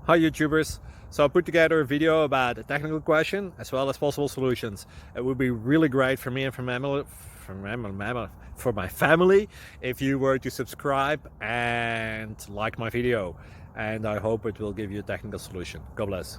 Hi YouTubers! So I put together a video about a technical question as well as possible solutions. It would be really great for me and for my family if you were to subscribe and like my video, and I hope it will give you a technical solution. God bless.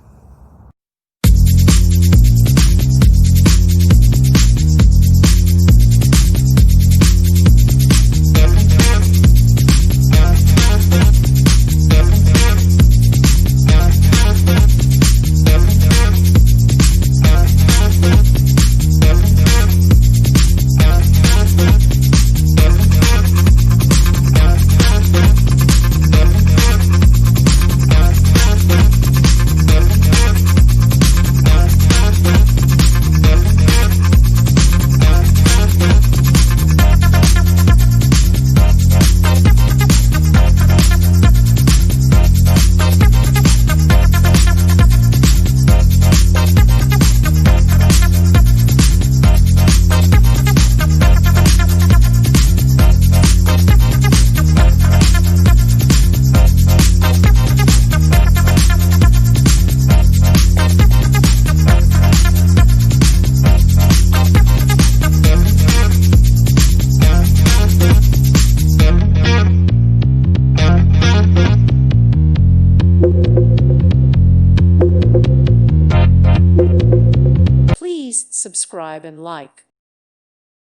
Please subscribe and like.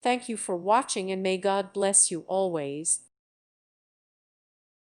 Thank you for watching, and may God bless you always.